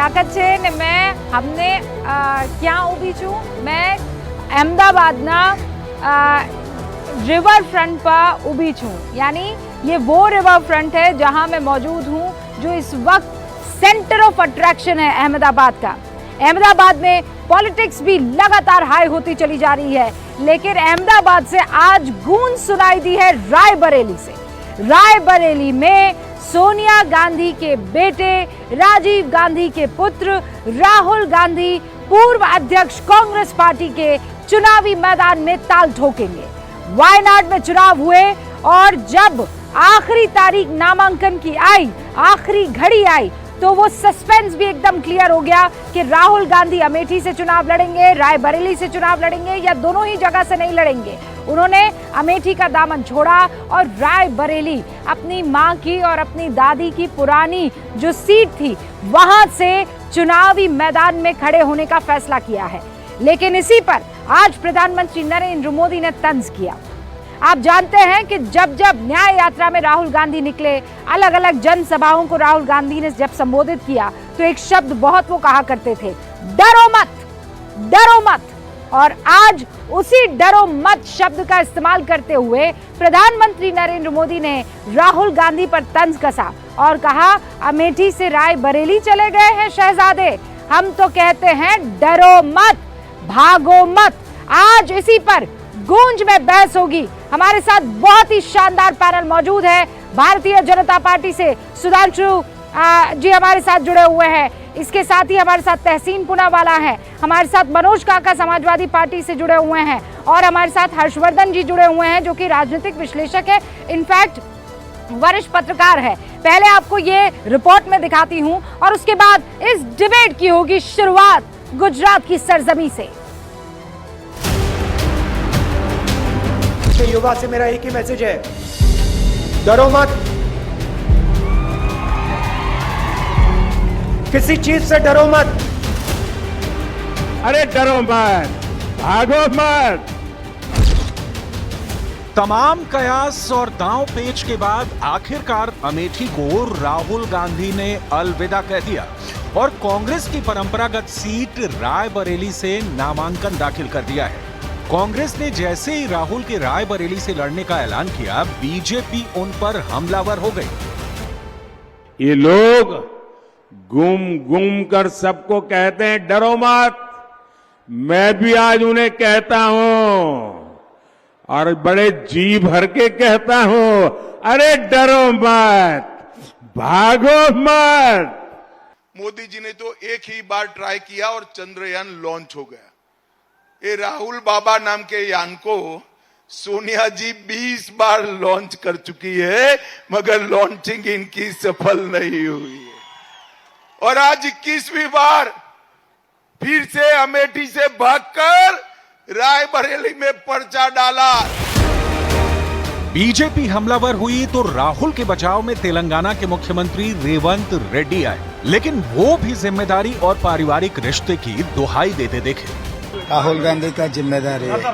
લિયાકત છે ને हमने क्या ઊભી છું मैं अहमदाबादना रिवर फ्रंट पर ઊભી છું यानी ये वो रिवर फ्रंट है जहां मैं मौजूद हूं जो इस वक्त सेंटर ऑफ अट्रैक्शन है अहमदाबाद का। अहमदाबाद में पॉलिटिक्स भी लगातार हाई होती चली जा रही है, लेकिन अहमदाबाद से आज गूंज सुनाई दी है रायबरेली से। रायबरेली में सोनिया गांधी के बेटे राजीव गांधी के पुत्र राहुल गांधी पूर्व अध्यक्ष कांग्रेस पार्टी के चुनावी मैदान में ताल ठोकेंगे। वायनाड में चुनाव हुए और जब आखिरी तारीख नामांकन की आई, आखिरी घड़ी आई, तो वो सस्पेंस भी एकदम क्लियर हो गया कि राहुल गांधी अमेठी से चुनाव लड़ेंगे, रायबरेली से चुनाव लड़ेंगे या दोनों ही जगह से नहीं लड़ेंगे। उन्होंने अमेठी का दामन छोड़ा और रायबरेली अपनी मां की और अपनी दादी की पुरानी जो सीट थी वहां से चुनावी मैदान में खड़े होने का फैसला किया है। लेकिन इसी पर आज प्रधानमंत्री नरेंद्र मोदी ने तंज किया। आप जानते हैं कि जब जब न्याय यात्रा में राहुल गांधी निकले, अलग अलग जनसभाओं को राहुल गांधी ने जब संबोधित किया तो एक शब्द बहुत वो कहा करते थे, डरो मत, डरो मत। और आज उसी डरो मत शब्द का इस्तेमाल करते हुए प्रधानमंत्री नरेंद्र मोदी ने राहुल गांधी पर तंज कसा और कहा, अमेठी से रायबरेली चले गए हैं शहजादे, हम तो कहते हैं डरो मत, भागो मत। आज इसी पर गूंज में बहस होगी। हमारे साथ बहुत ही शानदार पैनल मौजूद है। भारतीय जनता पार्टी से सुधांशु जी हमारे साथ जुड़े हुए हैं, इसके साथ ही हमारे साथ तहसीन पूनावाला है, हमारे साथ मनोज काका समाजवादी पार्टी से जुड़े हुए हैं और हमारे साथ हर्षवर्धन जी जुड़े हुए हैं जो कि राजनीतिक विश्लेषक है, इनफैक्ट वरिष्ठ पत्रकार है। पहले आपको ये रिपोर्ट में दिखाती हूं और उसके बाद इस डिबेट की होगी शुरुआत गुजरात की सरजमी से। युवा से मेरा एक ही मैसेज है, डरो मत, किसी चीज से डरो मत। अरे डरो मत, भागो मत। तमाम कयास और दांव पेच के बाद आखिरकार अमेठी को राहुल गांधी ने अलविदा कह दिया और कांग्रेस की परंपरागत सीट रायबरेली से नामांकन दाखिल कर दिया है। कांग्रेस ने जैसे ही राहुल के रायबरेली से लड़ने का ऐलान किया, बीजेपी उन पर हमलावर हो गई। ये लोग घूम घूम कर सबको कहते हैं डरो मत, मैं भी आज उन्हें कहता हूं और बड़े जी भर के कहता हूं, अरे डरो मत, भागो मत। मोदी जी ने तो एक ही बार ट्राई किया और चंद्रयान लॉन्च हो गया। ये राहुल बाबा नाम के यान को सोनिया जी 20 बार लॉन्च कर चुकी है, मगर लॉन्चिंग इनकी सफल नहीं हुई है। और आज 21वीं बार फिर से अमेठी से भागकर रायबरेली में पर्चा डाला। बीजेपी हमलावर हुई तो राहुल के बचाव में तेलंगाना के मुख्यमंत्री रेवंत रेड्डी आए, लेकिन वो भी जिम्मेदारी और पारिवारिक रिश्ते की दुहाई देते देखे। राहुल गांधी का जिम्मेदारी है,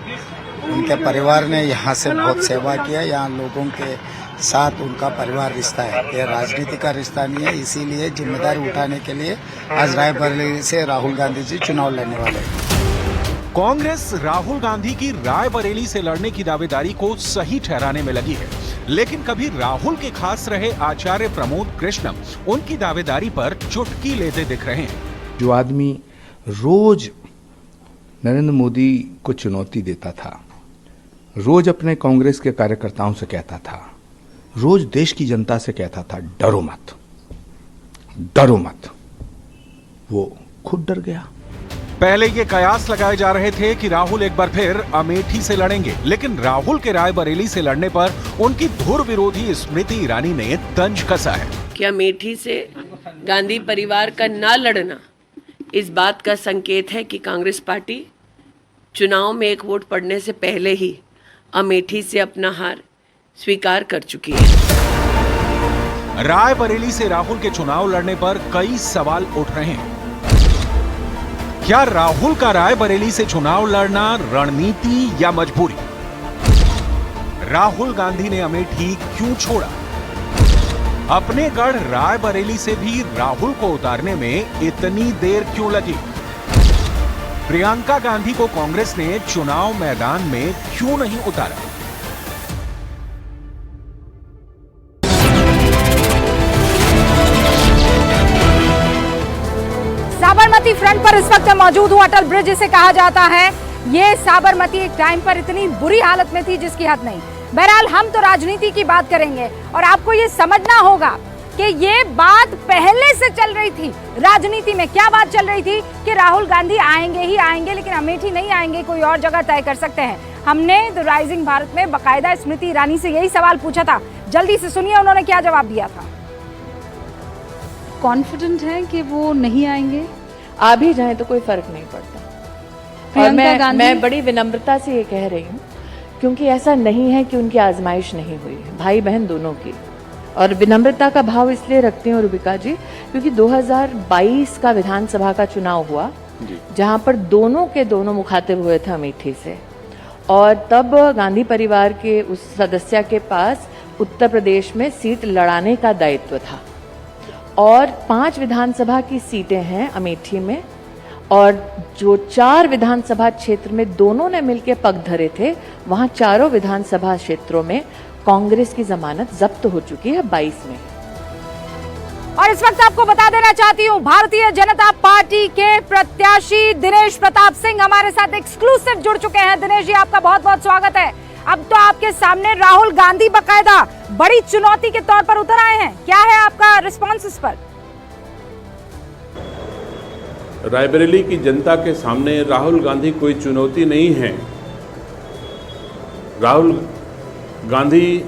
उनके परिवार ने यहाँ से बहुत सेवा किया, यहाँ लोगों के साथ उनका परिवार रिश्ता है, ये राजनीति का रिश्ता नहीं है। इसीलिए जिम्मेदारी उठाने के लिए आज रायबरेली से राहुल गांधी जी चुनाव लड़ने वाले हैं। कांग्रेस राहुल गांधी की रायबरेली से लड़ने की दावेदारी को सही ठहराने में लगी है, लेकिन कभी राहुल के खास रहे आचार्य प्रमोद कृष्णम उनकी दावेदारी पर चुटकी लेते दिख रहे हैं। जो आदमी रोज नरेंद्र मोदी को चुनौती देता था, रोज अपने कांग्रेस के कार्यकर्ताओं से कहता था, रोज देश की जनता से कहता था, डरो मत, डरो मत, वो खुद डर गया। पहले ये कयास लगाए जा रहे थे कि राहुल एक बार फिर अमेठी से लड़ेंगे, लेकिन राहुल के रायबरेली से लड़ने पर उनकी धुर विरोधी स्मृति ईरानी ने तंज कसा है कि अमेठी से गांधी परिवार का ना लड़ना इस बात का संकेत है कि कांग्रेस पार्टी चुनाव में एक वोट पड़ने से पहले ही अमेठी से अपना हार स्वीकार कर चुकी है। रायबरेली से राहुल के चुनाव लड़ने पर कई सवाल उठ रहे हैं। क्या राहुल का रायबरेली से चुनाव लड़ना रणनीति या मजबूरी? राहुल गांधी ने अमेठी क्यों छोड़ा? अपने गढ़ रायबरेली से भी राहुल को उतारने में इतनी देर क्यों लगी? प्रियंका गांधी को कांग्रेस ने चुनाव मैदान में क्यों नहीं उतारा? साबरमती फ्रंट पर इस वक्त मैं मौजूद हूं। अटल ब्रिज इसे कहा जाता है। ये साबरमती एक टाइम पर इतनी बुरी हालत में थी जिसकी हद नहीं। बहरहाल हम तो राजनीति की बात करेंगे और आपको ये समझना होगा कि ये बात पहले से चल रही थी। राजनीति में क्या बात चल रही थी कि राहुल गांधी आएंगे ही आएंगे, लेकिन अमेठी नहीं आएंगे, कोई और जगह तय कर सकते हैं। हमने द राइजिंग भारत में बाकायदा स्मृति ईरानी से यही सवाल पूछा था। जल्दी से सुनिए उन्होंने क्या जवाब दिया था। कॉन्फिडेंट है कि वो नहीं आएंगे? आ भी जाए तो कोई फर्क नहीं पड़ता। और मैं बड़ी विनम्रता से ये कह रही हूँ, क्योंकि ऐसा नहीं है कि उनकी आजमाइश नहीं हुई है, भाई बहन दोनों की। और विनम्रता का भाव इसलिए रखती हूँ रुबिका जी, क्योंकि 2022 का विधानसभा का चुनाव हुआ, जहाँ पर दोनों के दोनों मुखातिब हुए थे अमेठी से, और तब गांधी परिवार के उस सदस्य के पास उत्तर प्रदेश में सीट लड़ाने का दायित्व था। और 5 विधानसभा की सीटें हैं अमेठी में, और जो 4 विधानसभा क्षेत्र में दोनों ने मिलकर पग धरे थे, वहां चारों विधानसभा क्षेत्रों में कांग्रेस की जमानत जब्त हो चुकी है 22 में। और इस वक्त आपको बता देना चाहती हूँ, भारतीय जनता पार्टी के प्रत्याशी दिनेश प्रताप सिंह हमारे साथ एक्सक्लूसिव जुड़ चुके हैं। दिनेश जी, आपका बहुत बहुत स्वागत है। अब तो आपके सामने राहुल गांधी बकायदा बड़ी चुनौती के तौर पर उतर आए हैं। क्या है आपका रिस्पॉन्स इस पर? रायबरेली की जनता के सामने राहुल गांधी कोई चुनौती नहीं है। राहुल गांधी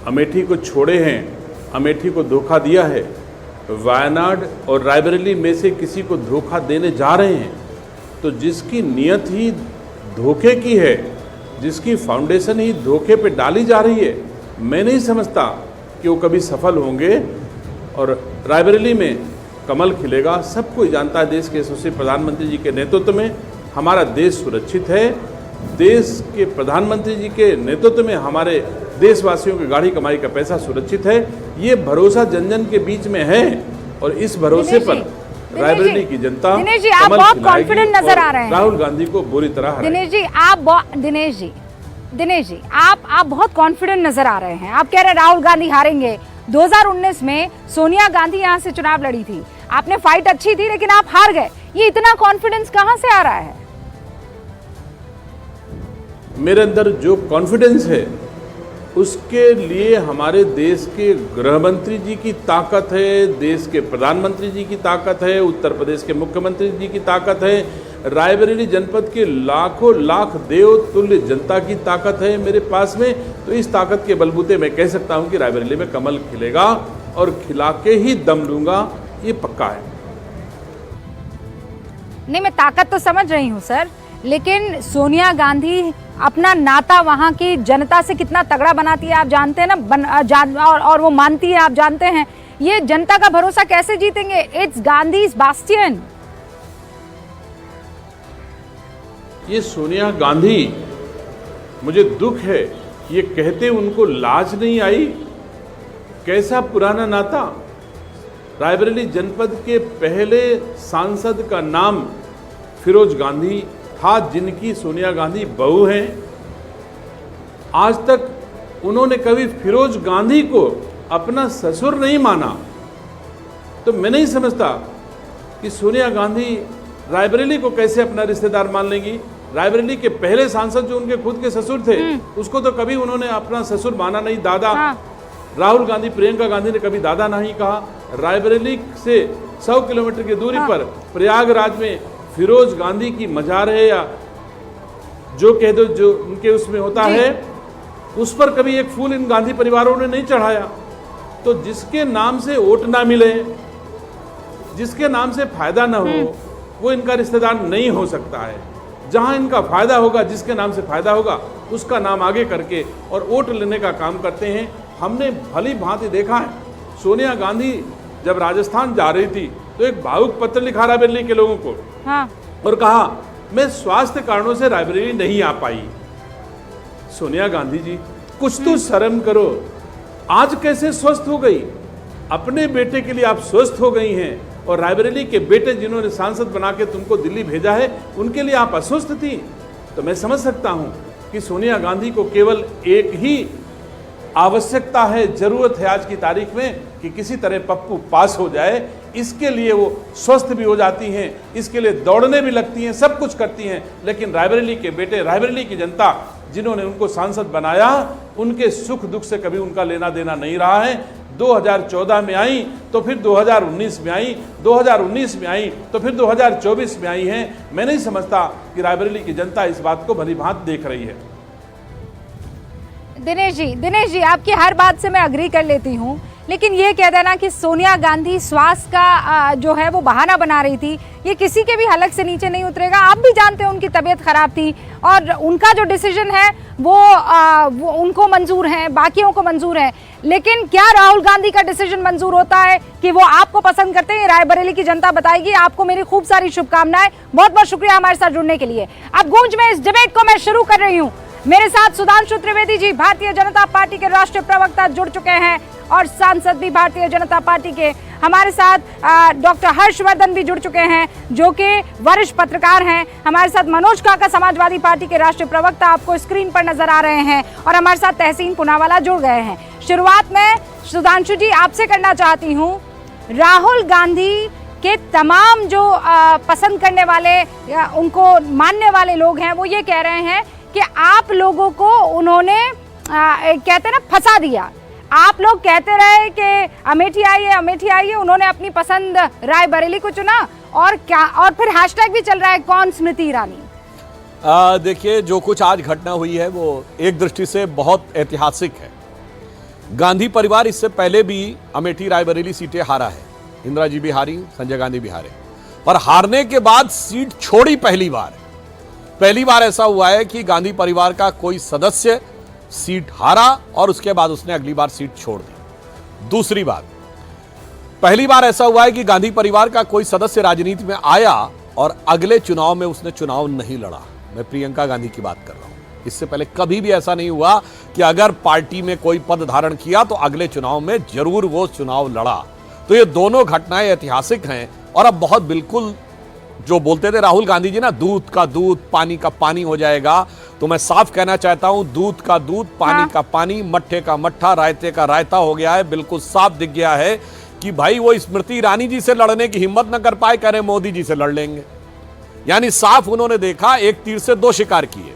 अमेठी को छोड़े हैं, अमेठी को धोखा दिया है। वायनाड और रायबरेली में से किसी को धोखा देने जा रहे हैं, तो जिसकी नीयत ही धोखे की है, जिसकी फाउंडेशन ही धोखे पे डाली जा रही है, मैं नहीं समझता कि वो कभी सफल होंगे। और रायबरेली में कमल खिलेगा, सब कोई जानता है। देश के यशस्वी प्रधानमंत्री जी के नेतृत्व में हमारा देश सुरक्षित है। देश के प्रधानमंत्री जी के नेतृत्व में हमारे देशवासियों की गाढ़ी कमाई का पैसा सुरक्षित है। ये भरोसा जन जन के बीच में है, और इस भरोसे पर रायबरेली की जनता दिनेश जी, आप बहुत कॉन्फिडेंट नजर आ रहे हैं। राहुल गांधी को बुरी तरह दिनेश जी, आप बहुत कॉन्फिडेंट नजर आ रहे हैं। आप कह रहे हैं राहुल गांधी हारेंगे। 2019 में सोनिया गांधी यहाँ से चुनाव लड़ी थी, आपने फाइट अच्छी थी, लेकिन आप हार गए। ये इतना कॉन्फिडेंस कहां से आ रहा है? मेरे अंदर जो कॉन्फिडेंस है, उसके लिए हमारे देश के गृह मंत्री जी की ताकत है, देश के प्रधानमंत्री जी की ताकत है, उत्तर प्रदेश के मुख्यमंत्री जी की ताकत है, रायबरेली जनपद के लाखों लाख देव तुल्य जनता की ताकत है मेरे पास में। तो इस ताकत के बलबूते मैं कह सकता हूं कि रायबरेली में कमल खिलेगा, और खिला के ही दम लूंगा, ये पक्का है। नहीं, मैं ताकत तो समझ रही हूँ सर, लेकिन सोनिया गांधी अपना नाता वहां की जनता से कितना तगड़ा बनाती है आप जानते हैं ना, और वो मानती है, आप जानते हैं। ये जनता का भरोसा कैसे जीतेंगे? It's Gandhi's Bastian. ये सोनिया गांधी, मुझे दुख है ये कहते उनको लाज नहीं आई। कैसा पुराना नाता। रायबरेली जनपद के पहले सांसद का नाम फिरोज गांधी था, जिनकी सोनिया गांधी बहू हैं। आज तक उन्होंने कभी फिरोज गांधी को अपना ससुर नहीं माना। तो मैं नहीं समझता कि सोनिया गांधी रायबरेली को कैसे अपना रिश्तेदार मान लेंगी। रायबरेली के पहले सांसद जो उनके खुद के ससुर थे, उसको तो कभी उन्होंने अपना ससुर माना नहीं, दादा। राहुल गांधी, प्रियंका गांधी ने कभी दादा नहीं कहा। रायबरेली से 100 किलोमीटर की दूरी पर प्रयागराज में फिरोज गांधी की मजार है, या जो कह दो जो उनके उसमें होता है, उस पर कभी एक फूल इन गांधी परिवारों ने नहीं चढ़ाया। तो जिसके नाम से वोट ना मिले, जिसके नाम से फायदा ना हो, वो इनका रिश्तेदार नहीं हो सकता है। जहां इनका फायदा होगा, जिसके नाम से फायदा होगा, उसका नाम आगे करके और वोट लेने का काम करते हैं। हमने भली भांति देखा है, सोनिया गांधी जब राजस्थान जा रही थी तो एक भावुक पत्र लिखा रायबरेली के लोगों को, और कहा मैं स्वास्थ्य कारणों से रायबरेली नहीं आ पाई। सोनिया गांधी जी, कुछ तो शर्म करो। आज कैसे स्वस्थ हो गई? अपने बेटे के लिए आप स्वस्थ हो गई हैं और रायबरेली के बेटे जिन्होंने सांसद बना के तुमको दिल्ली भेजा है उनके लिए आप अस्वस्थ थी, तो मैं समझ सकता हूं कि सोनिया गांधी को केवल एक ही आवश्यकता है, जरूरत है आज की तारीख में कि किसी तरह पप्पू पास हो जाए। इसके लिए वो स्वस्थ भी हो जाती हैं, इसके लिए दौड़ने भी लगती हैं, सब कुछ करती हैं। लेकिन रायबरेली के बेटे, रायबरेली की जनता जिन्होंने उनको सांसद बनाया, उनके सुख दुख से कभी उनका लेना देना नहीं रहा है। 2014 में आई तो फिर 2019 में आई, 2019 में आई तो फिर 2024 में आई हैं। मैं नहीं समझता कि रायबरेली की जनता इस बात को भली भांति देख रही है। दिनेश जी आपकी हर बात से मैं अग्री कर लेती हूँ, लेकिन ये कह देना कि सोनिया गांधी स्वास्थ्य का जो है वो बहाना बना रही थी, ये किसी के भी हलक से नीचे नहीं उतरेगा। आप भी जानते हैं उनकी तबीयत खराब थी और उनका जो डिसीजन है वो उनको मंजूर है, बाकियों को मंजूर है। लेकिन क्या राहुल गांधी का डिसीजन मंजूर होता है कि वो आपको पसंद करते हैं? रायबरेली की जनता बताएगी। आपको मेरी खूब सारी शुभकामनाएं, बहुत बहुत शुक्रिया हमारे साथ जुड़ने के लिए। अब गूंज में इस डिबेट को मैं शुरू कर रही हूँ। मेरे साथ सुधांशु त्रिवेदी जी भारतीय जनता पार्टी के राष्ट्रीय प्रवक्ता जुड़ चुके हैं और सांसद भी भारतीय जनता पार्टी के। हमारे साथ डॉक्टर हर्षवर्धन भी जुड़ चुके हैं जो कि वरिष्ठ पत्रकार हैं। हमारे साथ मनोज काका समाजवादी पार्टी के राष्ट्रीय प्रवक्ता आपको स्क्रीन पर नजर आ रहे हैं और हमारे साथ तहसीन पुनावाला जुड़ गए हैं। शुरुआत में सुधांशु जी आपसे करना चाहती हूँ, राहुल गांधी के तमाम जो पसंद करने वाले या उनको मानने वाले लोग हैं वो ये कह रहे हैं कि आप लोगों को उन्होंने कहते हैं ना फंसा दिया। आप लोग कहते रहे कि अमेठी आई है, उन्होंने अपनी पसंद रायबरेली को चुना और क्या, और फिर हैशटैग भी चल रहा है कौन स्मृति ईरानी। देखिए, जो कुछ आज घटना हुई है वो एक दृष्टि से बहुत ऐतिहासिक है। गांधी परिवार इससे पहले भी अमेठी रायबरेली सीटें हारा है। इंदिरा जी भी हारी, संजय गांधी भी हारे, पर हारने के बाद सीट छोड़ी पहली बार ऐसा हुआ है कि गांधी परिवार का कोई सदस्य सीट हारा और उसके बाद उसने अगली बार सीट छोड़ दी। दूसरी बात, पहली बार ऐसा हुआ है कि गांधी परिवार का कोई सदस्य राजनीति में आया और अगले चुनाव में उसने चुनाव नहीं लड़ा। मैं प्रियंका गांधी की बात कर रहा हूं। इससे पहले कभी भी ऐसा नहीं हुआ कि अगर पार्टी में कोई पद धारण किया तो अगले चुनाव में जरूर वो चुनाव लड़ा। तो ये दोनों घटनाएं ऐतिहासिक हैं। और अब बहुत बिल्कुल जो बोलते थे राहुल गांधी जी ना, दूध का दूध पानी का पानी हो जाएगा, तो मैं साफ कहना चाहता हूं दूध का दूध, पानी का पानी, मट्ठे का मट्ठा, रायते का रायता हो गया है। बिल्कुल साफ दिख गया है कि भाई वो स्मृति ईरानी जी से लड़ने की हिम्मत न कर पाए, कह रहे मोदी जी से लड़ लेंगे। यानी साफ उन्होंने देखा, एक तीर से दो शिकार किए।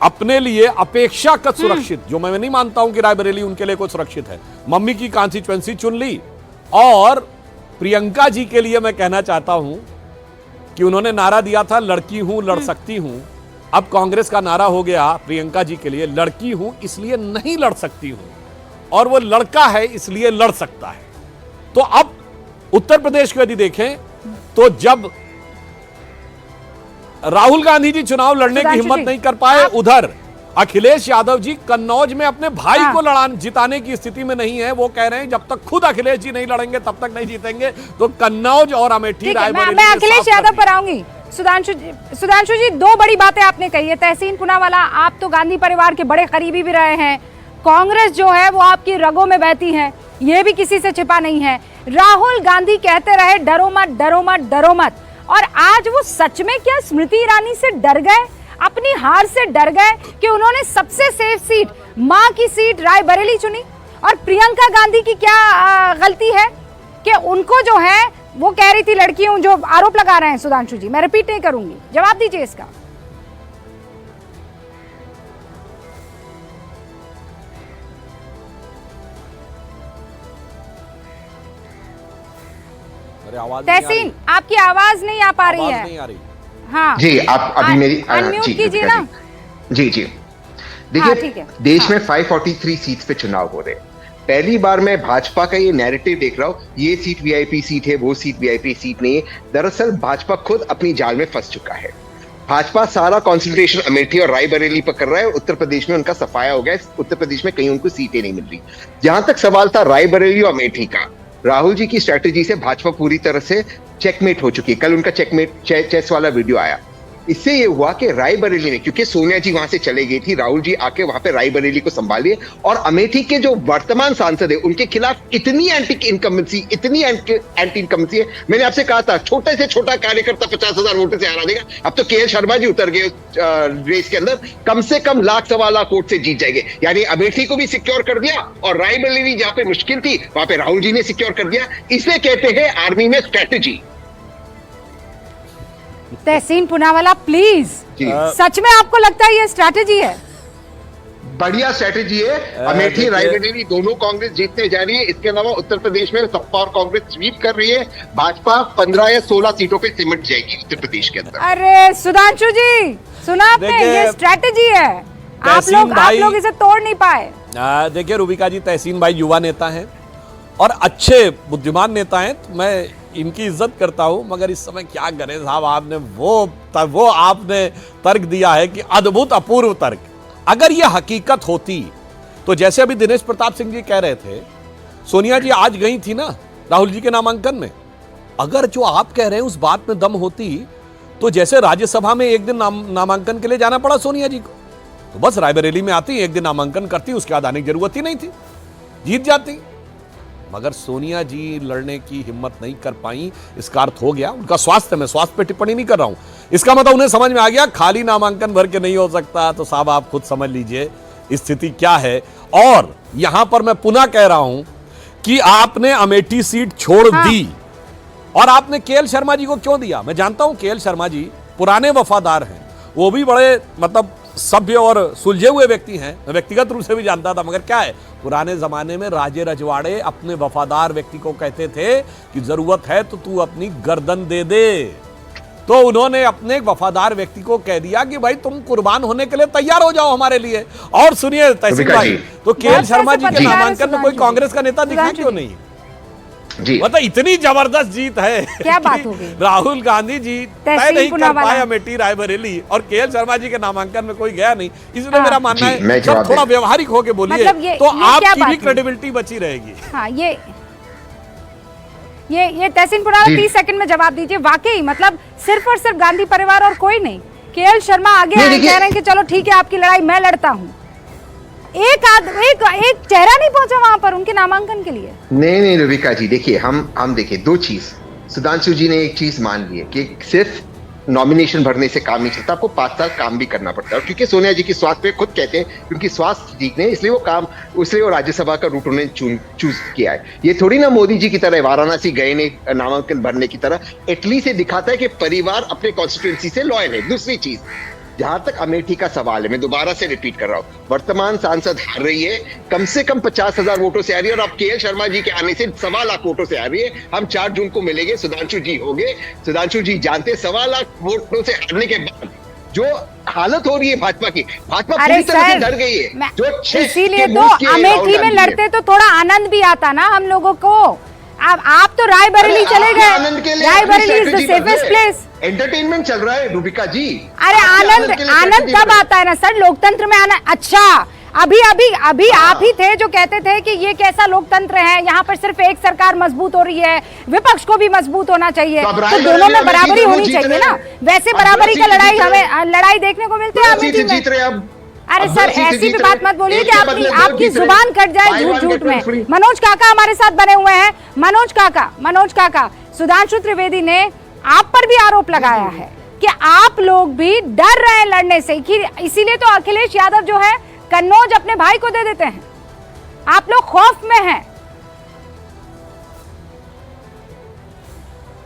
अपने लिए अपेक्षाकृत सुरक्षित, जो मैं नहीं मानता हूं कि रायबरेली उनके लिए कोई सुरक्षित है, मम्मी की कॉन्स्टिट्यूएंसी चुन ली। और प्रियंका जी के लिए मैं कहना चाहता हूं कि उन्होंने नारा दिया था लड़की हूं लड़ सकती हूं। अब कांग्रेस का नारा हो गया प्रियंका जी के लिए लड़की हूं इसलिए नहीं लड़ सकती हूं, और वो लड़का है इसलिए लड़ सकता है। तो अब उत्तर प्रदेश को यदि देखें तो जब राहुल गांधी जी चुनाव लड़ने की हिम्मत नहीं कर पाए, उधर अखिलेश यादव जी कन्नौज में अपने भाई को जिताने की स्थिति में नहीं है। वो कह रहे हैं जब तक खुद अखिलेश जी नहीं लड़ेंगे तब तक नहीं जीतेंगे। तो कन्नौज और अमेठी रायबरेली, मैं अखिलेश यादव पर आऊंगी। सुधांशु जी, दो बड़ी बातें आपने कही है। तहसीन पुनावाला, आप तो गांधी परिवार के बड़े करीबी भी रहे हैं। कांग्रेस जो है वो आपकी रगों में बहती है, ये भी किसी से छिपा नहीं है। राहुल गांधी कहते रहे डरो मत, डरो मत, डरो मत, और आज वो सच में क्या स्मृति ईरानी से डर गए, अपनी हार से डर गए कि उन्होंने सबसे सेफ सीट, मां की सीट रायबरेली चुनी। और प्रियंका गांधी की क्या गलती है कि उनको जो है वो कह रही थी लड़की हूं, जो आरोप लगा रहे हैं सुधांशु जी, मैं रिपीट नहीं करूंगी, जवाब दीजिए इसका। तहसीन, आपकी आवाज नहीं आ पा रही है। नहीं आ रही। हाँ जी, आप अभी मेरी अनम्यूट कीजिए ना। जी देखिए, देश में 543 सीट्स पे चुनाव हो रहे हैं। पहली बार मैं भाजपा का ये नैरेटिव देख रहा हूँ, ये सीट वीआईपी सीट है, वो सीट वीआईपी सीट नहीं है। दरअसल भाजपा खुद अपनी जाल में फंस चुका है। भाजपा सारा कॉन्सेंट्रेशन अमेठी और रायबरेली पर कर रहा है। उत्तर प्रदेश में उनका सफाया हो गया, उत्तर प्रदेश में कहीं उनको सीटें नहीं मिल रही। जहां तक सवाल था रायबरेली और अमेठी का, राहुल जी की स्ट्रेटेजी से भाजपा पूरी तरह से चेकमेट हो चुकी है। कल उनका चेकमेट चेस वाला वीडियो आया। इससे ये हुआ कि रायबरेली में, क्योंकि सोनिया जी वहां से चले गई थी, राहुल जी आके वहां पे रायबरेली को संभालिए, और अमेठी के जो वर्तमान सांसद है उनके खिलाफ इतनी एंटी इनकम्बेंसी है। मैंने आपसे कहा था छोटे से छोटा कार्यकर्ता 50,000 वोटों से हरा देगा। अब तो के शर्मा जी उतर गए रेस के अंदर, कम से कम लाख सवा लाख वोट से जीत जाएंगे। यानी अमेठी को भी सिक्योर कर दिया और रायबरेली जहां पे मुश्किल थी वहां पे राहुल जी ने सिक्योर कर दिया। इसे कहते हैं आर्मी में स्ट्रेटेजी। तहसीन पुनावाला प्लीज, सच में आपको लगता है ये स्ट्रैटेजी है? बढ़िया स्ट्रेटेजी है। अमेठी रायबरेली दोनों कांग्रेस जीतने जा रही है। इसके अलावा उत्तर प्रदेश में सपा और कांग्रेस स्वीप कर रही है। भाजपा 15 या 16 सीटों पे सिमट जाएगी उत्तर प्रदेश के अंदर। अरे सुधांशु जी, सुना आपने? ये स्ट्रैटेजी है। आप लोग इसे तोड़ नहीं पाए। देखिए रूबिका जी, तहसीन भाई युवा नेता हैं और अच्छे बुद्धिमान नेता हैं, तो मैं इनकी इज्जत करता हूं, मगर इस समय क्या करें साहब, आपने वो आपने तर्क दिया है कि अद्भुत अपूर्व तर्क। अगर यह हकीकत होती तो जैसे अभी दिनेश प्रताप सिंह जी कह रहे थे, सोनिया जी आज गई थी ना राहुल जी के नामांकन में, अगर जो आप कह रहे हैं उस बात में दम होती तो जैसे राज्यसभा में एक दिन नामांकन के लिए जाना पड़ा सोनिया जी को, तो बस रायबरेली में आती, एक दिन नामांकन करती, उसके बाद आने की जरूरत ही नहीं थी, जीत जाती। मगर सोनिया जी लड़ने की हिम्मत नहीं कर पाई, इसका अर्थ हो गया उनका स्वास्थ्य। मैं स्वास्थ्य पे टिप्पणी नहीं कर रहा हूं, इसका मतलब उन्हें समझ में आ गया खाली नामांकन भर के नहीं हो सकता। तो साहब आप खुद समझ लीजिए स्थिति क्या है। और यहां पर मैं पुनः कह रहा हूं कि आपने अमेठी सीट छोड़ दी और आपने केएल शर्मा जी को क्यों दिया? मैं जानता हूं केएल शर्मा जी पुराने वफादार हैं, वो भी बड़े मतलब सभ्य और सुलझे हुए व्यक्ति हैं, मैं व्यक्तिगत रूप से भी जानता था। मगर क्या है, पुराने जमाने में राजे रजवाड़े अपने वफादार व्यक्ति को कहते थे कि जरूरत है तो तू अपनी गर्दन दे दे। तो उन्होंने अपने वफादार व्यक्ति को कह दिया कि भाई तुम कुर्बान होने के लिए तैयार हो जाओ हमारे लिए। और सुनिए तहसीन भाई, तो केएल शर्मा जी के नामांकन में कोई कांग्रेस का नेता दिखा क्यों नहीं? जी मतलब इतनी जबरदस्त जीत है, क्या बात हो गई? राहुल गांधी जी तय नहीं कर पाए अमेठी रायबरेली और केएल शर्मा जी के नामांकन में कोई गया नहीं। इसलिए मेरा मानना है जब थोड़ा व्यवहारिक होके बोलिए मतलब तो आपकी भी क्रेडिबिलिटी बची रहेगी। हाँ, ये तहसीन पुनावाला 30 सेकंड में जवाब दीजिए। वाकई मतलब सिर्फ और सिर्फ गांधी परिवार और कोई नहीं। केएल शर्मा आगे कह रहे हैं कि चलो ठीक है आपकी लड़ाई मैं लड़ता हूँ। एक चेहरा नहीं पहुंचा वहां पर उनके नामांकन के लिए। नहीं रूबिका जी, देखिए हम देखिए दो चीज, सुधांशु जी ने एक चीज मान ली है कि सिर्फ नॉमिनेशन भरने से काम नहीं चलता, आपको 5 साल काम भी करना पड़ता है। क्योंकि सोनिया जी की स्वास्थ्य पे खुद कहते हैं क्योंकि स्वास्थ्य ठीक नहीं, इसलिए वो राज्यसभा का रूट उन्होंने चूज किया है। ये थोड़ी ना मोदी जी की तरह वाराणसी गए नहीं नामांकन भरने की तरह, एटलीस्ट ये दिखाता है कि परिवार अपने कॉन्स्टिट्यूएंसी से लॉयल है। दूसरी चीज, जहां तक अमेठी का सवाल है, मैं दोबारा से रिपीट कर रहा हूं, वर्तमान सांसद हार रही है, कम से कम 50,000 वोटों से आ रही है और अब केएल शर्मा जी के आने से 1.25 लाख वोटों से आ रही है। हम 4 जून को मिलेंगे, सुधांशु जी होंगे। सुधांशु जी जानते 1.25 लाख वोटों से हारने के बाद जो हालत हो रही है भाजपा की, भाजपा पूरी तरह से डर गई है। जो इसीलिए तो अमेठी में लड़ते तो थोड़ा आनंद भी आता ना हम लोगों को। अब आप तो रायबरेली चले गए, Raebareli is the safest place. Entertainment चल रहा है रूबिका जी। अरे आनंद कब आता है ना सर, लोकतंत्र में आना। अच्छा अभी आप ही थे जो कहते थे कि ये कैसा लोकतंत्र है, यहाँ पर सिर्फ एक सरकार मजबूत हो रही है, विपक्ष को भी मजबूत होना चाहिए, तो दोनों में बराबरी होनी चाहिए ना। वैसे बराबरी का लड़ाई देखने को मिलती है अमेठी में। अरे सर ऐसी भी बात मत बोलिए कि आपकी जुबान कट जाए झूठ में। मनोज काका हमारे साथ बने हुए हैं। मनोज काका, सुधांशु त्रिवेदी ने आप पर भी आरोप लगाया है कि आप लोग भी डर रहे हैं लड़ने से, इसीलिए तो अखिलेश यादव जो है कन्नौज अपने भाई को दे देते हैं। आप लोग खौफ में हैं।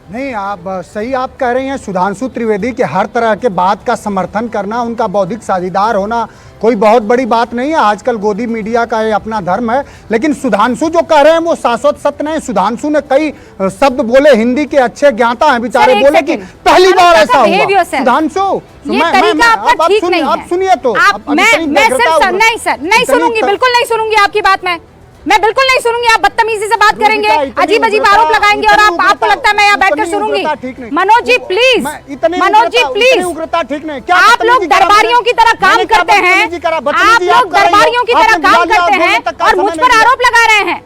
नहीं, आप सही आप कह रहे हैं। सुधांशु त्रिवेदी के हर तरह के बात का समर्थन करना, उनका बौद्धिक साझेदार होना कोई बहुत बड़ी बात नहीं है। आजकल गोदी मीडिया का ये अपना धर्म है। लेकिन सुधांशु जो कह रहे हैं वो शाश्वत सत्य नहीं। सुधांशु ने कई शब्द बोले, हिंदी के अच्छे ज्ञाता हैं बेचारे, बोले कि पहली बार ऐसा हुआ। सुधांशु आप सुनिए तो नहीं सर, नहीं सुनूंगी, बिल्कुल नहीं सुनूंगी आपकी बात। मैं बिल्कुल नहीं सुनूंगी। आप बदतमीजी से बात करेंगे, अजीब आरोप लगाएंगे और आपको लगता है मैं यहाँ बैठकर सुनूंगी। मनोज जी प्लीज, उग्रता ठीक नहीं। क्या आप लोग दरबारियों की तरह काम करते हैं, आप लोग दरबारियों की तरह काम करते हैं और मुझ पर आरोप लगा रहे हैं।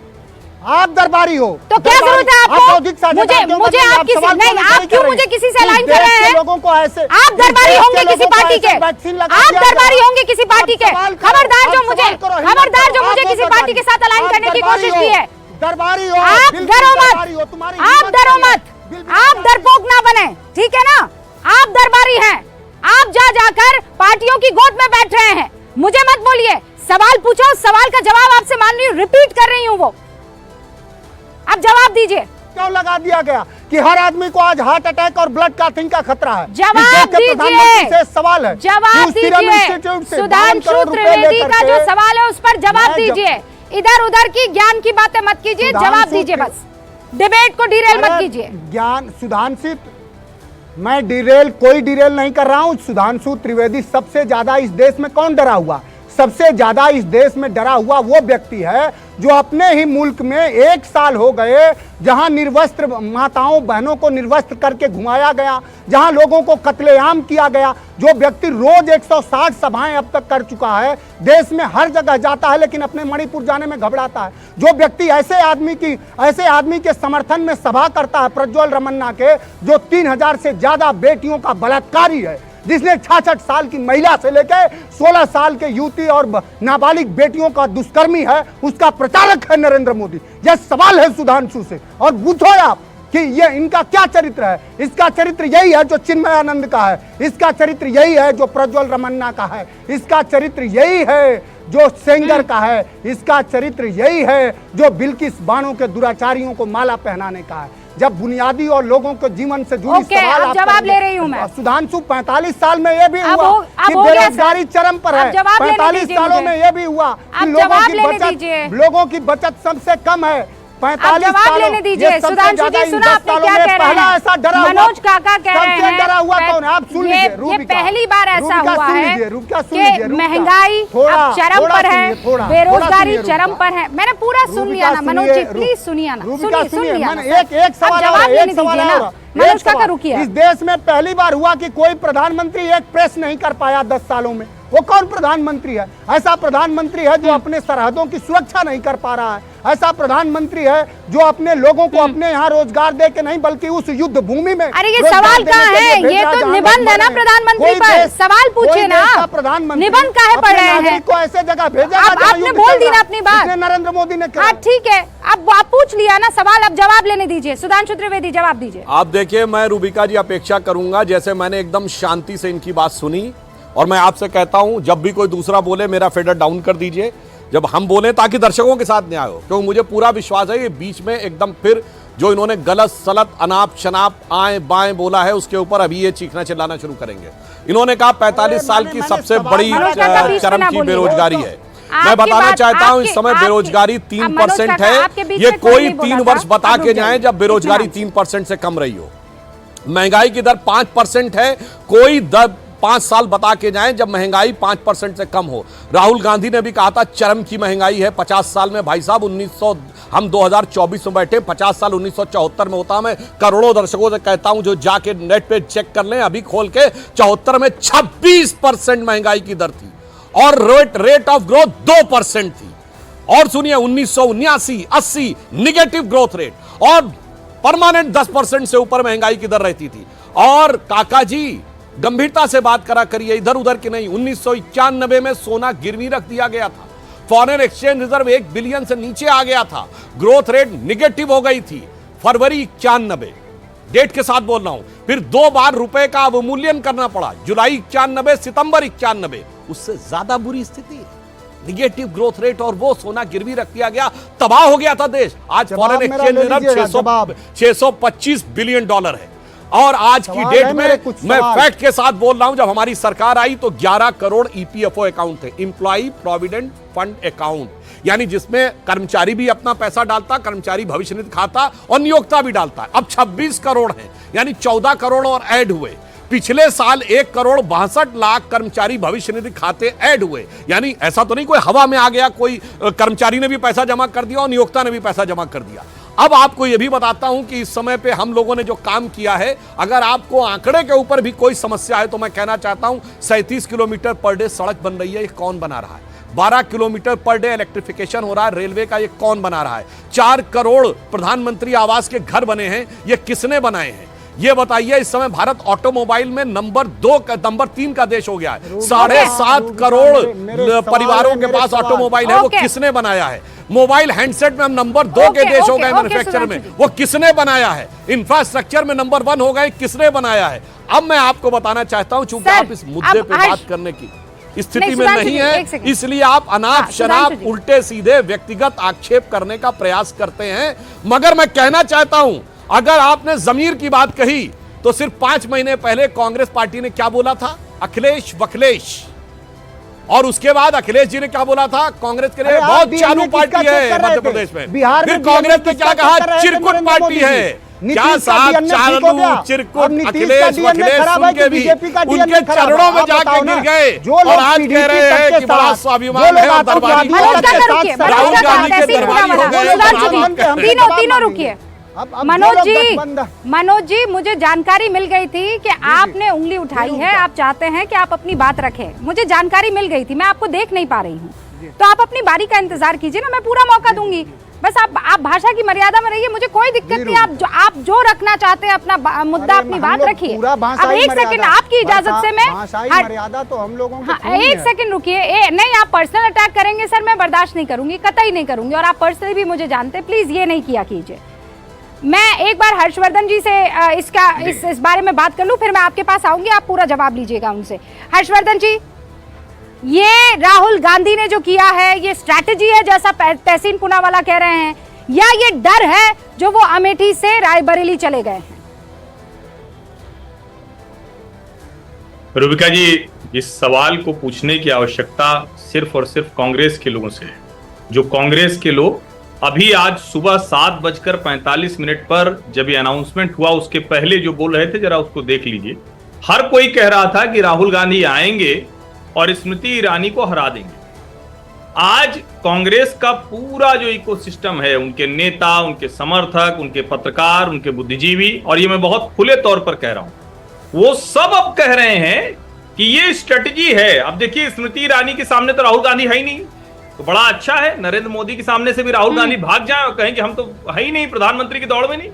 आप दरबारी हो तो क्या जरूरत है आपको? मुझे आप किसी नहीं, आप क्यों मुझे किसी से अलाइन कर रहे हैं? लोगों को ऐसे आप दरबारी होंगे किसी पार्टी के, आप दरबारी होंगे किसी पार्टी के। खबरदार जो मुझे किसी पार्टी के साथ अलाइन करने की कोशिश की है, दरबारी हो, आप डरो मत, आप डरो मत, आप डरपोक ना बने, ठीक है ना? आप दरबारी हैं, आप जा जाकर पार्टियों की गोद में बैठ रहे हैं। मुझे मत बोलिए, सवाल पूछो, सवाल का जवाब आपसे मान रही हूँ, रिपीट कर रही हूँ वो, आप जवाब दीजिए। क्यों लगा दिया गया कि हर आदमी को आज हार्ट अटैक और ब्लड क्लॉटिंग का खतरा है? जवाब दीजिए, सवाल है, जवाब दीजिए। सुधांशु त्रिवेदी का जो सवाल है उस पर जवाब दीजिए। इधर उधर की ज्ञान की बातें मत कीजिए, जवाब दीजिए बस। डिबेट को डिरेल मत कीजिए। ज्ञान सुधांशु, मैं कोई डिरेल नहीं कर रहा हूं। सुधांशु त्रिवेदी सबसे ज्यादा इस देश में कौन डरा हुआ? सबसे ज्यादा इस देश में डरा हुआ वो व्यक्ति है जो अपने ही मुल्क में 1 साल हो गए जहां निर्वस्त्र माताओं बहनों को निर्वस्त्र करके घुमाया गया, जहां लोगों को कत्लेआम किया गया। जो व्यक्ति रोज 160 सभाएं अब तक कर चुका है, देश में हर जगह जाता है लेकिन अपने मणिपुर जाने में घबराता है। जो व्यक्ति ऐसे आदमी के समर्थन में सभा करता है, प्रज्वल रमन्ना के, जो 3000 से ज्यादा बेटियों का बलात्कारी है, जिसने 66 साल की महिला से लेकर 16 साल के युवती और नाबालिग बेटियों का दुष्कर्मी है, उसका प्रचारक है नरेंद्र मोदी। यह सवाल है सुधांशु से, और पूछो आप कि ये इनका क्या चरित्र है। इसका चरित्र यही है जो चिन्मयानंद का है, इसका चरित्र यही है जो प्रज्वल रमन्ना का है, इसका चरित्र यही है जो सेंगर का है, इसका चरित्र यही है जो बिल्किस बानो के दुराचारियों को माला पहनाने का है। जब बुनियादी और लोगों के जीवन से जुड़ी सवाल आप जवाब ले रही हूं मैं। सुधांशु 45 साल में यह भी हुआ कि बेरोजगारी चरम पर है। 45 सालों में यह भी हुआ कि लोगों की बचत सबसे कम है। 45 लेने दीजिए। सुधांशु जी सुना आपने क्या कह रहे हैं? ऐसा डरा मनोज काका कह रहे हैं डरा हुआ कौन है? आप सुन लीजिए। ये पहली बार ऐसा हुआ है कि महंगाई अब चरम पर है, बेरोजगारी चरम पर है। मैंने पूरा सुन लिया ना मनोज जी, प्लीज सुनिए ना, सुन लिया। एक सवाल जवाब लेने दीजिए ना मनोज काका, रुकिए। इस देश में पहली बार हुआ कि कोई प्रधानमंत्री एक प्रेस नहीं कर पाया 10 सालों में। वो कौन प्रधानमंत्री है? ऐसा प्रधानमंत्री है जो अपने सरहदों की सुरक्षा नहीं कर पा रहा है। ऐसा प्रधानमंत्री है जो अपने लोगों को अपने यहाँ रोजगार दे के नहीं बल्कि उस युद्ध भूमि में। अरे ये सवाल कहाँ है? ये तो निबंध है ना प्रधानमंत्री पर, सवाल पूछे ना। प्रधानमंत्री निबंध काहे पढ़ रहे हैं? को ऐसे जगह भेजा, आपने बोल दी ना अपनी बात, नरेंद्र मोदी ने। हाँ ठीक है, अब आप पूछ लिया ना सवाल, अब जवाब लेने दीजिए। सुधांशु त्रिवेदी जवाब दीजिए। आप देखिए, मैं रूबिका जी अपेक्षा करूंगा, जैसे मैंने एकदम शांति से इनकी बात सुनी, और मैं आपसे कहता हूं जब भी कोई दूसरा बोले मेरा फेडर डाउन कर दीजिए जब हम बोले, ताकि दर्शकों के साथ न्याय हो। क्योंकि मुझे पूरा विश्वास है ये बीच में एकदम फिर जो इन्होंने गलत सलत अनाप शनाप आए बाएं बोला है उसके ऊपर अभी ये चीखना चिल्लाना शुरू करेंगे। इन्होंने कहा 45 साल की सबसे बड़ी चरम की बेरोजगारी है। मैं बताना चाहता हूं इस समय बेरोजगारी 3% है। ये कोई 3 वर्ष बता के जाए जब बेरोजगारी 3% से कम रही हो। महंगाई की दर 5% है, कोई 5 साल बता के जाएं जब महंगाई 5% से कम हो। राहुल गांधी ने भी कहा था चरम की महंगाई है 50 साल में। भाई साहब हम 2024 में बैठे, 50 साल 1974 में होता। मैं करोड़ों दर्शकों से कहता हूं जो जाके नेट पे चेक कर लें अभी खोल के, 74 में 26% महंगाई की दर थी और रेट ऑफ ग्रोथ 2% थी। और सुनिए 1979 80 निगेटिव ग्रोथ रेट और परमानेंट 10% से ऊपर महंगाई की दर रहती थी। और काका जी गंभीरता से बात करा करिए, इधर उधर की नहीं। 1991 में सोना गिरवी रख दिया गया था, फॉरेन एक्सचेंज रिजर्व 1 बिलियन से नीचे आ गया था, ग्रोथ रेट निगेटिव हो गई थी। फरवरी 91 डेट के साथ बोल रहा हूं, फिर 2 बार रुपए का अवमूल्यन करना पड़ा, जुलाई 91 सितंबर 91, उससे ज्यादा बुरी स्थिति है, निगेटिव ग्रोथ रेट, और वो सोना गिरवी रख दिया गया, तबाह हो गया था देश। आज foreign exchange reserve 625 billion dollar है। और आज की डेट में मैं फैक्ट के साथ बोल रहा हूं, जब हमारी सरकार आई तो 11 करोड़ ईपीएफओ अकाउंट थे, इंप्लॉई प्रोविडेंट फंड अकाउंट, यानी जिसमें कर्मचारी भी अपना पैसा डालता, कर्मचारी भविष्य निधि खाता और नियोक्ता भी डालता है। अब 26 करोड़ है, यानी 14 करोड़ और ऐड हुए। पिछले साल 1 करोड़ 62 लाख कर्मचारी भविष्य निधि खाते ऐड हुए। यानी ऐसा तो नहीं कोई हवा में आ गया, कोई कर्मचारी ने भी पैसा जमा कर दिया और नियोक्ता ने भी पैसा जमा कर दिया। अब आपको यह भी बताता हूं कि इस समय पे हम लोगों ने जो काम किया है, अगर आपको आंकड़े के ऊपर भी कोई समस्या है तो मैं कहना चाहता हूं 37 किलोमीटर पर डे सड़क बन रही है। ये कौन बना रहा है? 12 किलोमीटर पर डे इलेक्ट्रिफिकेशन हो रहा है। रेलवे का ये कौन बना रहा है? 4 करोड़ प्रधानमंत्री आवास के घर बने हैं, ये किसने बनाए हैं? ये बताइए। इस समय भारत ऑटोमोबाइल में नंबर 3 का देश हो गया है। 7.5 करोड़ परिवारों के पास ऑटोमोबाइल है, वो किसने बनाया है? मोबाइल हैंडसेट में हम नंबर 2 के देश हो गए मैन्युफैक्चर में, वो किसने बनाया है? इंफ्रास्ट्रक्चर में नंबर 1 हो गए, किसने बनाया है? अब मैं आपको बताना चाहता हूं, चूंकि आप इस मुद्दे पे बात करने की स्थिति में नहीं है, इसलिए आप अनाप शनाप उल्टे सीधे व्यक्तिगत आक्षेप करने का प्रयास करते हैं। मगर मैं कहना चाहता हूं, अगर आपने जमीर की बात कही तो सिर्फ 5 महीने पहले कांग्रेस पार्टी ने क्या बोला था? अखिलेश वखलेश। और उसके बाद अखिलेश जी ने क्या बोला था? कांग्रेस के लिए बहुत चालू पार्टी है मध्य प्रदेश में। फिर कांग्रेस ने क्या कहा? चिरकुट पार्टी है। क्या साहब चालू चिरकुट अखिलेश वखलेश सुन के भी उनके चरणों में जाके गिर गए और आज कह रहे हैं कि बड़ा स्वाभिमान है और दरबारी राहुल गांधी के दरबारी हो गए। तीनों रुकिए। मनोज जी मुझे जानकारी मिल गई थी कि आपने उंगली उठाई है, आप चाहते हैं कि आप अपनी बात रखें। मुझे जानकारी मिल गई थी, मैं आपको देख नहीं पा रही हूँ, तो आप अपनी बारी का इंतजार कीजिए ना, मैं पूरा मौका दूंगी। बस आप भाषा की मर्यादा में रहिए, मुझे कोई दिक्कत नहीं। आप जो रखना चाहते हैं अपना मुद्दा, अपनी बात रखिए। अब एक सेकंड आपकी इजाजत से मैं मर्यादा तो हम लोगों को एक सेकंड रुकिए। नहीं, आप पर्सनल अटैक करेंगे सर, मैं बर्दाश्त नहीं करूंगी, कतई नहीं करूंगी। और आप पर्सनली भी मुझे जानते हैं, प्लीज ये नहीं किया कीजिए। मैं एक बार हर्षवर्धन जी से इस बारे में बात कर लूं, फिर मैं आपके पास आऊंगी, आप पूरा जवाब लीजिएगा उनसे। हर्षवर्धन जी, ये राहुल गांधी ने जो किया है, ये स्ट्रैटेजी है जैसा तहसीन पूनावाला कह रहे हैं, या ये डर है जो वो अमेठी से रायबरेली चले गए हैं? रूबिका जी, इस सवाल को पूछने की आवश्यकता सिर्फ और सिर्फ कांग्रेस के लोगों से है। जो कांग्रेस के लोग अभी आज सुबह 7:45 पर जब ये अनाउंसमेंट हुआ, उसके पहले जो बोल रहे थे, जरा उसको देख लीजिए। हर कोई कह रहा था कि राहुल गांधी आएंगे और स्मृति ईरानी को हरा देंगे। आज कांग्रेस का पूरा जो इकोसिस्टम है, उनके नेता, उनके समर्थक, उनके पत्रकार, उनके बुद्धिजीवी, और ये मैं बहुत खुले तौर पर कह रहा हूं, वो सब अब कह रहे हैं कि ये स्ट्रेटजी है। अब देखिए, स्मृति ईरानी के सामने तो राहुल गांधी है ही नहीं, तो बड़ा अच्छा है। नरेंद्र मोदी के सामने से भी राहुल गांधी भाग जाएं और कहें कि हम तो है ही नहीं, प्रधानमंत्री की दौड़ में नहीं।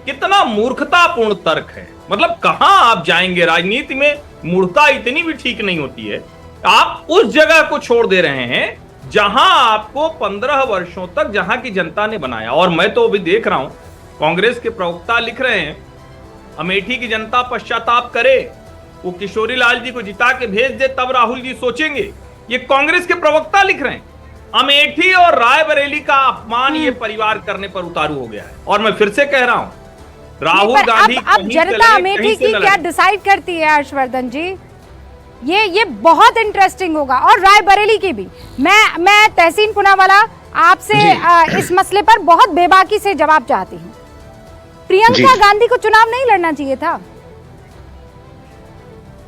कितना मूर्खतापूर्ण तर्क है। मतलब कहां आप जाएंगे? राजनीति में मूर्खता इतनी भी ठीक नहीं होती है। आप उस जगह को छोड़ दे रहे हैं जहां आपको 15 वर्षों तक जहां की जनता ने बनाया। और मैं तो अभी देख रहा हूं, कांग्रेस के प्रवक्ता लिख रहे हैं, अमेठी की जनता पश्चाताप करे, वो किशोरी लाल जी को जिता के भेज दे, तब राहुल जी सोचेंगे। ये कांग्रेस के प्रवक्ता लिख रहे हैं। अमेठी और रायबरेली का अपमान ये परिवार करने पर उतारू हो गया है। और मैं फिर से कह रहा हूं, राहुल गांधी अब जनता अमेठी की क्या डिसाइड करती है हर्षवर्धन जी, ये बहुत इंटरेस्टिंग होगा। और रायबरेली की भी मैं तहसीन पूनावाला आपसे इस मसले पर बहुत बेबाकी से जवाब चाहती हूँ। प्रियंका गांधी को चुनाव नहीं लड़ना चाहिए था?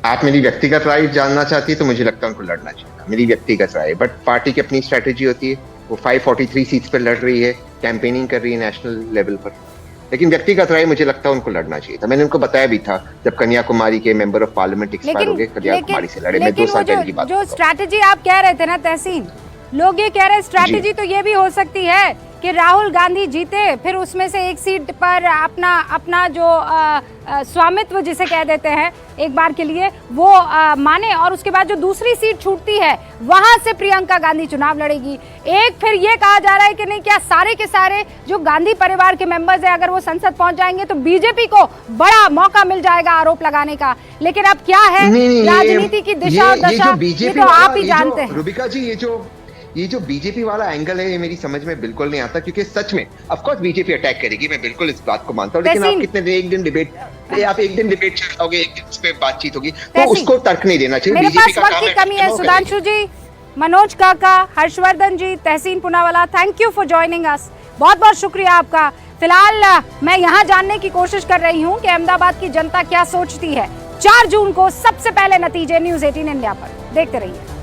आप मेरी व्यक्तिगत राय जानना चाहती है तो मुझे लगता है उनको लड़ना चाहिए था, मेरी व्यक्तिगत राय। बट पार्टी की अपनी स्ट्रेटेजी होती है, वो 543 सीट्स पर लड़ रही है, कैंपेनिंग कर रही है नेशनल लेवल पर। लेकिन व्यक्तिगत राय मुझे लगता है उनको लड़ना चाहिए था। मैंने उनको बताया भी था जब कन्याकुमारी के मेंबर ऑफ पार्लियामेंट एक्सपायर हो गए, कन्याकुमारी से लड़े। मैं 2 साल पहले की बात जो स्ट्रैटेजी आप कह रहे थे ना तहसीन, लोग ये कह रहे हैं स्ट्रैटेजी तो ये भी हो सकती है कि राहुल गांधी जीते, फिर उसमें से एक सीट पर अपना जो स्वामित्व जिसे कह देते हैं एक बार के लिए वो माने, और उसके बाद जो दूसरी सीट छूटती है वहां से प्रियंका गांधी चुनाव लड़ेगी। एक फिर ये कहा जा रहा है कि नहीं, क्या सारे के सारे जो गांधी परिवार के मेंबर्स हैं अगर वो संसद पहुंच जाएंगे तो बीजेपी को बड़ा मौका मिल जाएगा आरोप लगाने का। लेकिन अब क्या है राजनीति की दिशा और दशा, ये तो आप ही जानते हैं। रूबिका जी, ये जो बीजेपी वाला एंगल है, ये मेरी समझ में बिल्कुल नहीं आता, क्योंकि सच में ऑफ कोर्स बीजेपी अटैक करेगी, मैं बिल्कुल इस बात को मानता हूँ। लेकिन आप कितने दिन, एक दिन डिबेट चलाओगे, एक दिन उस पर बातचीत होगी, तो उसको तर्क नहीं देना चाहिए। मेरे पास वक्त की कमी है। Sudhanshu ji, Manoj Kaka, Harshvardhan ji, Tehseen Poonawalla, thank you for joining us. बहुत बहुत शुक्रिया आपका। फिलहाल मैं यहाँ जानने की कोशिश कर रही हूँ कि अहमदाबाद की जनता क्या सोचती है। 4 जून को सबसे पहले नतीजे न्यूज़ 18 इंडिया पर देखते रहिए।